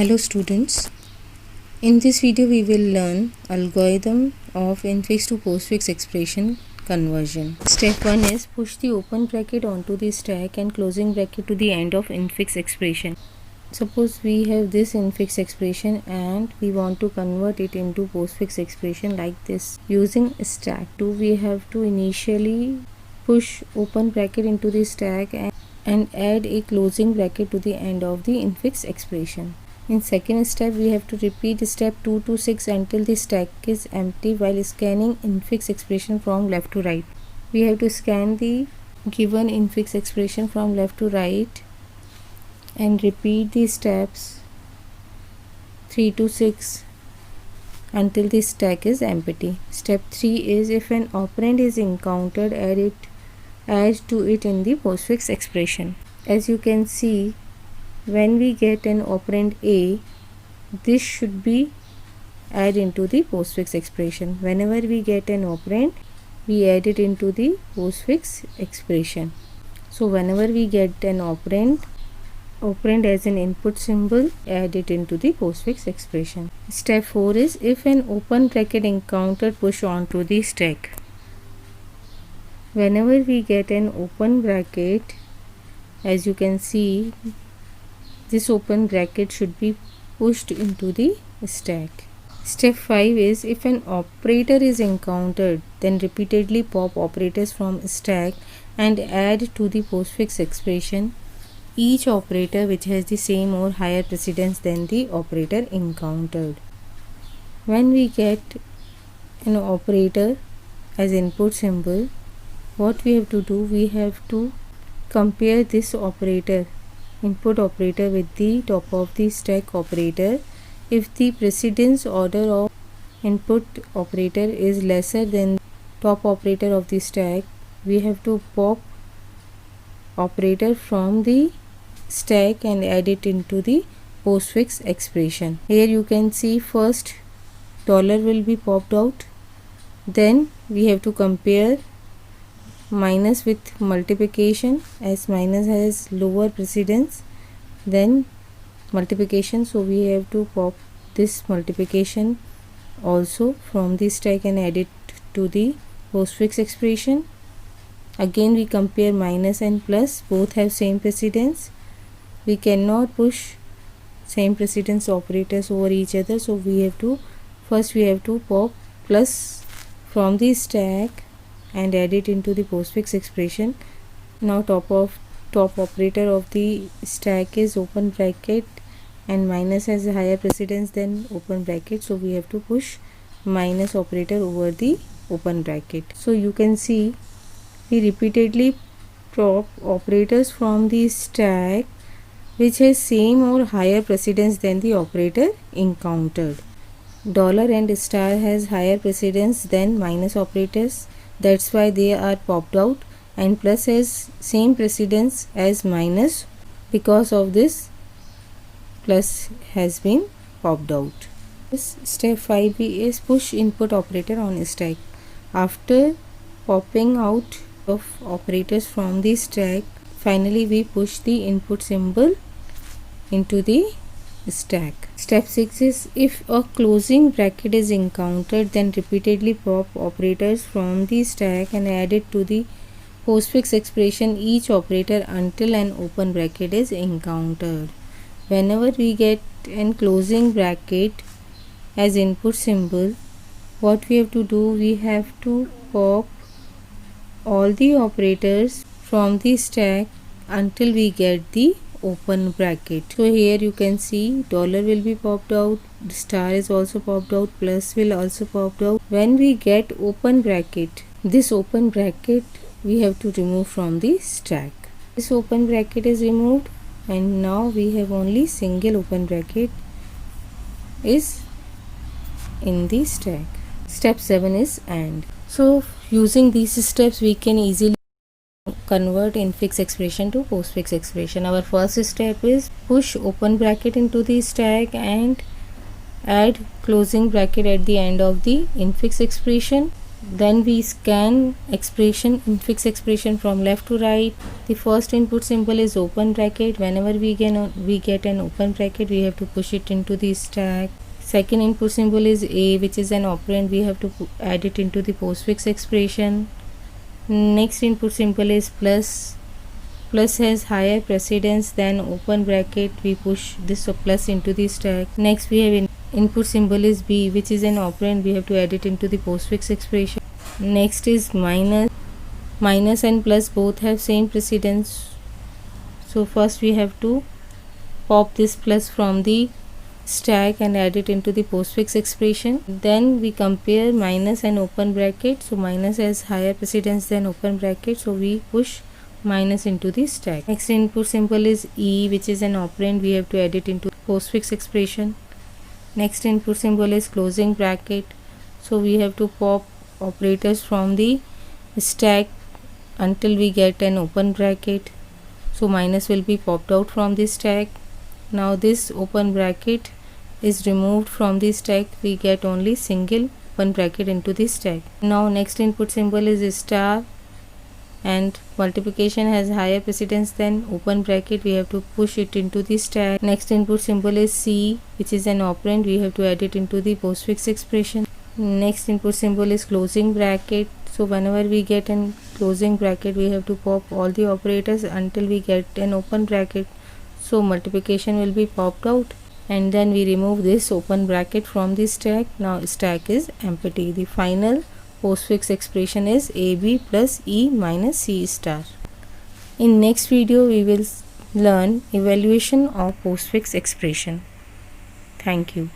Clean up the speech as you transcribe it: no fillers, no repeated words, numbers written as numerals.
Hello students, in this video we will learn algorithm of infix to postfix expression conversion. Step 1 is push the open bracket onto the stack and closing bracket to the end of infix expression. Suppose we have this infix expression and we want to convert it into postfix expression like this. Using stack 2 we have to initially push open bracket into the stack and add a closing bracket to the end of the infix expression. In second step, we have to repeat step 2 to 6 until the stack is empty while scanning infix expression from left to right. We have to scan the given infix expression from left to right and repeat the steps 3 to 6 until the stack is empty. Step 3 is if an operand is encountered, add to it in the postfix expression. As you can see, when we get an operand A, this should be added into the postfix expression. Whenever we get an operand, we add it into the postfix expression. So whenever we get an operand as an input symbol, add it into the postfix expression. Step 4 is if an open bracket encountered, push onto the stack. Whenever we get an open bracket, as you can see, this open bracket should be pushed into the stack. Step 5 is if an operator is encountered, then repeatedly pop operators from stack and add to the postfix expression each operator which has the same or higher precedence than the operator encountered. When we get an operator as input symbol, what we have to do, we have to compare this operator, input operator, with the top of the stack operator. If the precedence order of input operator is lesser than top operator of the stack, we have to pop operator from the stack and add it into the postfix expression. Here you can see first dollar will be popped out, then we have to compare minus with multiplication, as minus has lower precedence than multiplication, so we have to pop this multiplication also from the stack and add it to the postfix expression. Again we compare minus and plus, both have same precedence. We cannot push same precedence operators over each other, so we have to pop plus from the stack and add it into the postfix expression. Now top operator of the stack is open bracket and minus has a higher precedence than open bracket, so we have to push minus operator over the open bracket. So you can see we repeatedly pop operators from the stack which has same or higher precedence than the operator encountered. Dollar and star has higher precedence than minus operators, that's why they are popped out, and plus has same precedence as minus, because of this plus has been popped out. Step 5 is push input operator on stack. After popping out of operators from the stack, finally we push the input symbol into the stack. Step 6 is if a closing bracket is encountered, then repeatedly pop operators from the stack and add it to the postfix expression each operator until an open bracket is encountered. Whenever we get an closing bracket as input symbol, what we have to do, we have to pop all the operators from the stack until we get the open bracket. So here you can see dollar will be popped out, star is also popped out, plus will also popped out. When we get open bracket, this open bracket we have to remove from the stack. This open bracket is removed and now we have only single open bracket is in the stack. Step 7 is AND. So using these steps we can easily convert infix expression to postfix expression. Our first step is push open bracket into the stack and add closing bracket at the end of the infix expression. Then we scan expression, infix expression from left to right. The first input symbol is open bracket. Whenever we get an open bracket, we have to push it into the stack. Second input symbol is A, which is an operand. We have to add it into the postfix expression. Next input symbol is plus. Plus has higher precedence than open bracket. We push this plus into the stack. Next we have input symbol is B, which is an operand. We have to add it into the postfix expression. Next is minus. Minus and plus both have same precedence. So first we have to pop this plus from the stack and add it into the postfix expression. Then we compare minus and open bracket. So minus has higher precedence than open bracket. So we push minus into the stack. Next input symbol is E, which is an operand. We have to add it into postfix expression. Next input symbol is closing bracket. So we have to pop operators from the stack until we get an open bracket. So minus will be popped out from the stack. Now this open bracket is removed from the stack. We get only single open bracket into the stack. Now next input symbol is star, and multiplication has higher precedence than open bracket. We have to push it into the stack. Next input symbol is C, which is an operand. We have to add it into the postfix expression. Next input symbol is closing bracket. So whenever we get an closing bracket, we have to pop all the operators until we get an open bracket. So multiplication will be popped out, and then we remove this open bracket from the stack. Now stack is empty. The final postfix expression is AB plus E minus C star. In next video we will learn evaluation of postfix expression. Thank you.